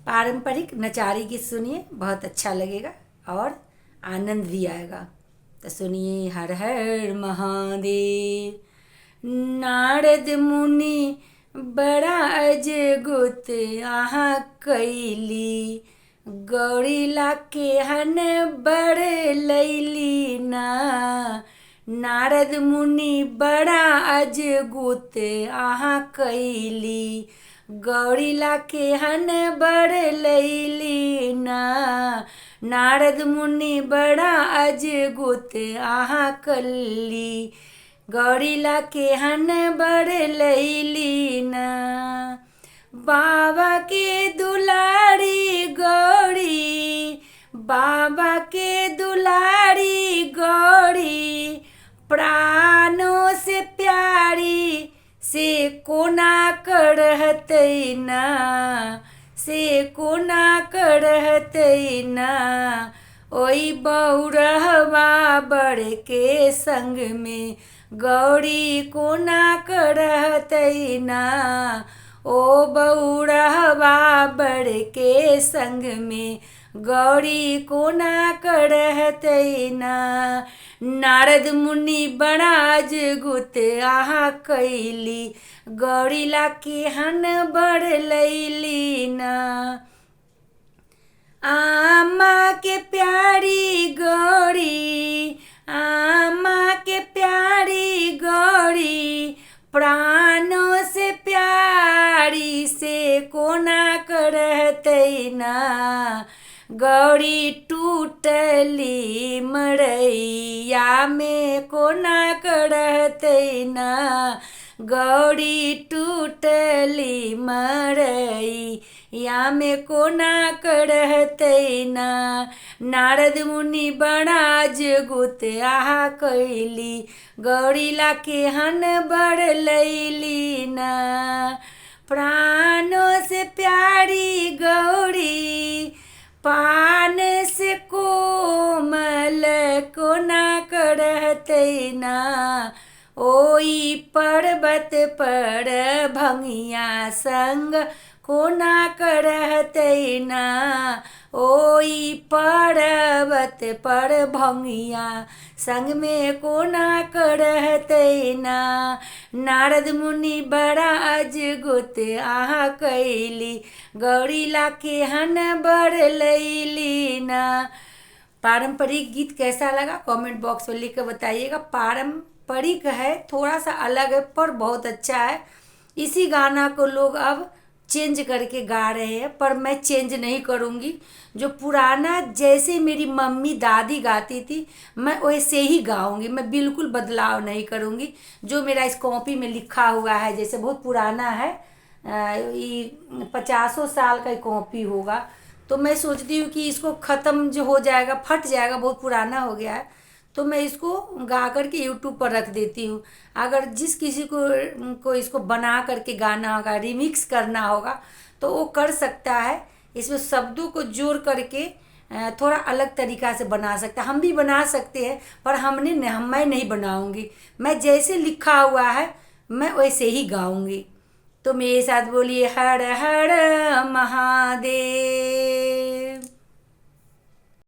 पारंपरिक नचारी गीत सुनिए, बहुत अच्छा लगेगा और आनंद भी आएगा। तो सुनिए, हर हर महादेव। नारद मुनि बड़ा अजगुत आहा कैली, गौरी लाके हन बड़ लैली ना। नारद मुनि बड़ा अजगुत आहा कैली, गौरी लाके हन बड़ लैली ना। नारद मुनि बड़ा अजगुत आहा कल्ली, गौरी लाके हन बड़ लैली ना। बाबा के दुलारी गौरी, बाबा के दुलारी गौरी, प्राणों से प्यारी से कोना करहतै ना, से कोना करहतै ना। ओई बौरहवा बड़ के संग में गौरी कोना करहतै ना। ओ बौरहवा बड़ के संग में गौरी कोना करहतै ना। नारद मुनि बड़ा अजगुत आहा कैली, गौरी लाके हन बड़ लैली ना। आमा के प्यारी गौरी, आमा के प्यारी गौरी, प्राणों से प्यारी से कोना करहतै ना। गौरी टूटली मड़ैया में कोना करहतै ना। गौरी टूटली मड़ैया में कोना करहतै ना। नारद मुनि बड़ा अजगुत आहा कैली, गौरी लाके हन बड़ लैली ना। प्राणों से प्यारी गौरी, पान से कोमल कोना करहतै ना। ओई पर्वत पर भंगिया संग कोना करहतै ना। ओई पर्वत पर भंगिया संग में कोना करहतै ना। नारद मुनि बड़ा अजगुत आहा कैली, गौरी लाके हन बड़ लैली ना। पारंपरिक गीत कैसा लगा कमेंट बॉक्स में लिख कर बताइएगा। पारंपरिक है, थोड़ा सा अलग है पर बहुत अच्छा है। इसी गाना को लोग अब चेंज करके गा रहे हैं, पर मैं चेंज नहीं करूँगी। जो पुराना जैसे मेरी मम्मी दादी गाती थी मैं वैसे ही गाऊँगी, मैं बिल्कुल बदलाव नहीं करूँगी। जो मेरा इस कॉपी में लिखा हुआ है, जैसे बहुत पुराना है, ये 50 साल का कॉपी होगा, तो मैं सोचती हूँ कि इसको ख़त्म जो हो जाएगा, फट जाएगा, बहुत पुराना हो गया है, तो मैं इसको गा करके यूट्यूब पर रख देती हूँ। अगर जिस किसी को इसको बना करके गाना होगा, रिमिक्स करना होगा, तो वो कर सकता है। इसमें शब्दों को जोड़ करके थोड़ा अलग तरीक़ा से बना सकता है। हम भी बना सकते हैं, पर मैं नहीं बनाऊँगी। मैं जैसे लिखा हुआ है मैं वैसे ही गाऊँगी। तो मेरे साथ बोलिए, हर हर महादेव।